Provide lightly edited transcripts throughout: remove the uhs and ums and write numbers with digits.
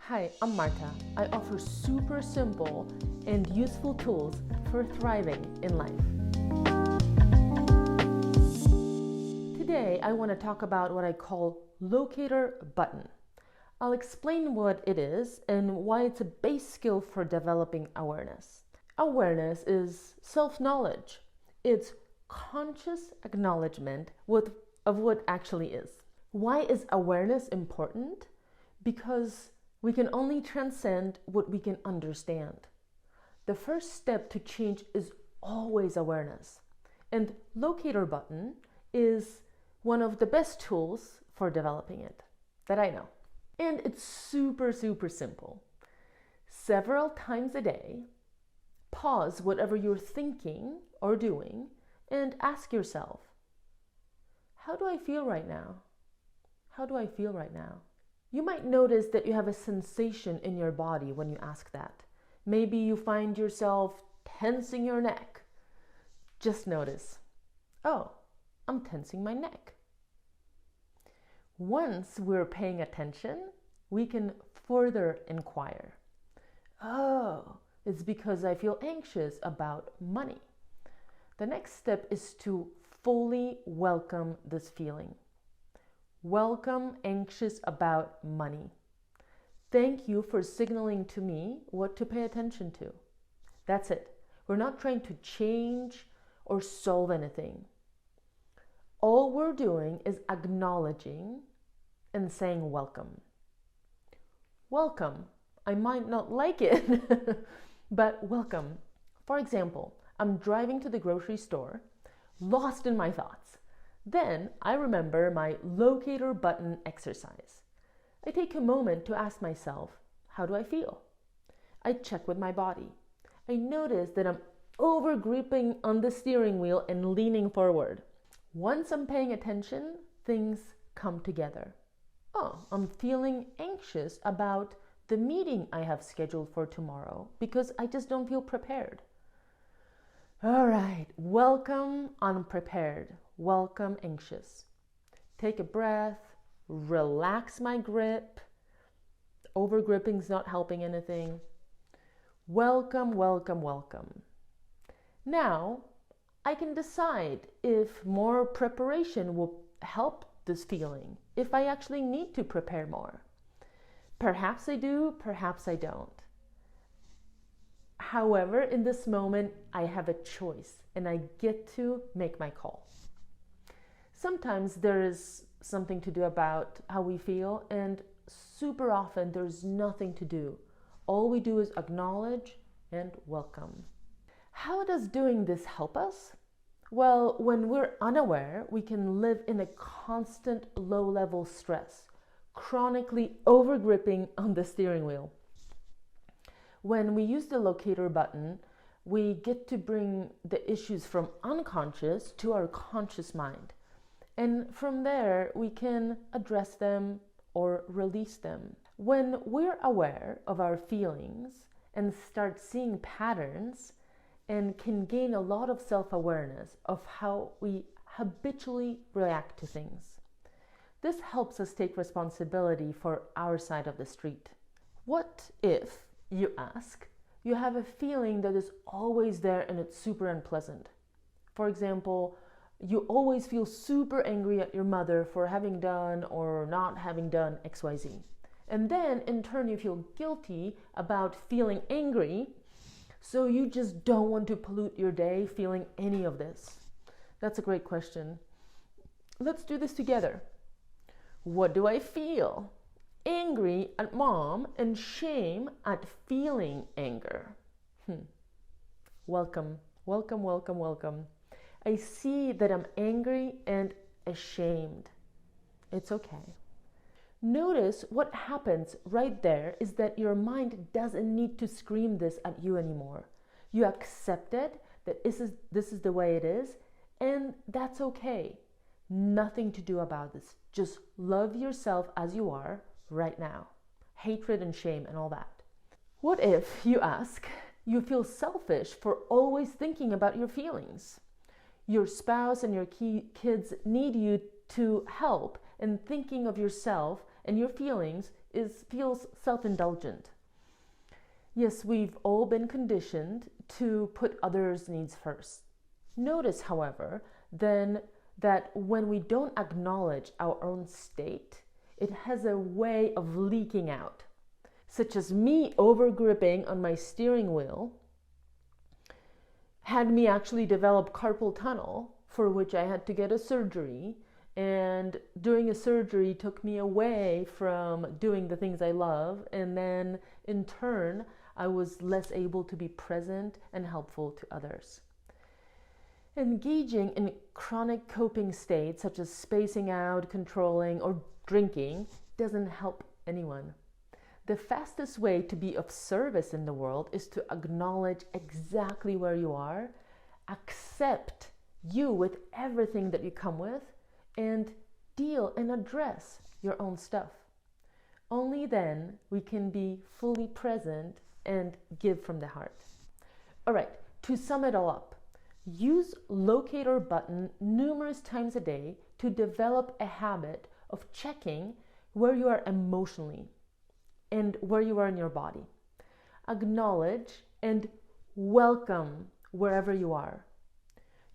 Hi, I'm Marta. I offer super simple and useful tools for thriving in life. Today, I want to talk about what I call Locator Button. I'll explain what it is and why it's a base skill for developing awareness. Awareness is self-knowledge. It's conscious acknowledgement of what actually is. Why is awareness important? Because we can only transcend what we can understand. The first step to change is always awareness. And Locator Button is one of the best tools for developing it that I know. And it's super simple. Several times a day, pause whatever you're thinking or doing and ask yourself, how do I feel right now? How do I feel right now? You might notice that you have a sensation in your body when you ask that. Maybe you find yourself tensing your neck. Just notice, oh, I'm tensing my neck. Once we're paying attention, we can further inquire. Oh, it's because I feel anxious about money. The next step is to fully welcome this feeling. Welcome anxious about money. Thank you for signaling to me what to pay attention to. That's it. We're not trying to change or solve anything. All we're doing is acknowledging and saying welcome. Welcome. I might not like it, but welcome. For example, I'm driving to the grocery store, lost in my thoughts. Then I remember my Locator Button exercise. I take a moment to ask myself, how do I feel? I check with my body. I notice that I'm over gripping on the steering wheel and leaning forward. Once I'm paying attention, things come together. Oh, I'm feeling anxious about the meeting I have scheduled for tomorrow because I just don't feel prepared. All right, welcome unprepared. Welcome anxious. Take a breath, relax my grip. Over gripping's not helping anything. Welcome. Now, I can decide if more preparation will help this feeling, if I actually need to prepare more. Perhaps I do, perhaps I don't. However, in this moment, I have a choice and I get to make my call. Sometimes there is something to do about how we feel, and super often there's nothing to do. All we do is acknowledge and welcome. How does doing this help us? Well, when we're unaware, we can live in a constant low-level stress, chronically over-gripping on the steering wheel. When we use the Locator Button, we get to bring the issues from unconscious to our conscious mind. And from there, we can address them or release them. When we're aware of our feelings and start seeing patterns and can gain a lot of self-awareness of how we habitually react to things, this helps us take responsibility for our side of the street. What if, you ask, you have a feeling that is always there and it's super unpleasant? For example, you always feel super angry at your mother for having done or not having done XYZ. And then in turn you feel guilty about feeling angry, so you just don't want to pollute your day feeling any of this. That's a great question. Let's do this together. What do I feel? Angry at mom and shame at feeling anger. Welcome. I see that I'm angry and ashamed. It's okay. Notice what happens right there is that your mind doesn't need to scream this at you anymore. You accept it, that this is the way it is, and that's okay. Nothing to do about this. Just love yourself as you are right now. Hatred and shame and all that. What if, you ask, you feel selfish for always thinking about your feelings? Your spouse and your kids need you to help, and thinking of yourself and your feelings feels self-indulgent. Yes, we've all been conditioned to put others' needs first. Notice, however, then that when we don't acknowledge our own state, it has a way of leaking out, such as me over-gripping on my steering wheel had me actually develop carpal tunnel, for which I had to get a surgery, and doing a surgery took me away from doing the things I love, and then in turn I was less able to be present and helpful to others. Engaging in chronic coping states such as spacing out, controlling, or drinking doesn't help anyone. The fastest way to be of service in the world is to acknowledge exactly where you are, accept you with everything that you come with, and deal and address your own stuff. Only then we can be fully present and give from the heart. All right, to sum it all up, use Locator Button numerous times a day to develop a habit of checking where you are emotionally and where you are in your body. Acknowledge and welcome wherever you are.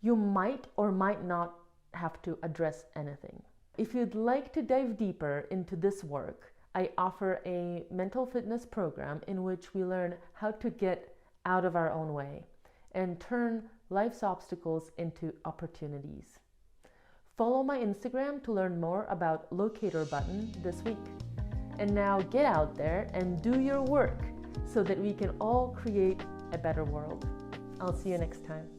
You might or might not have to address anything. If you'd like to dive deeper into this work, I offer a mental fitness program in which we learn how to get out of our own way and turn life's obstacles into opportunities. Follow my Instagram to learn more about Locator Button this week. And now get out there and do your work so that we can all create a better world. I'll see you next time.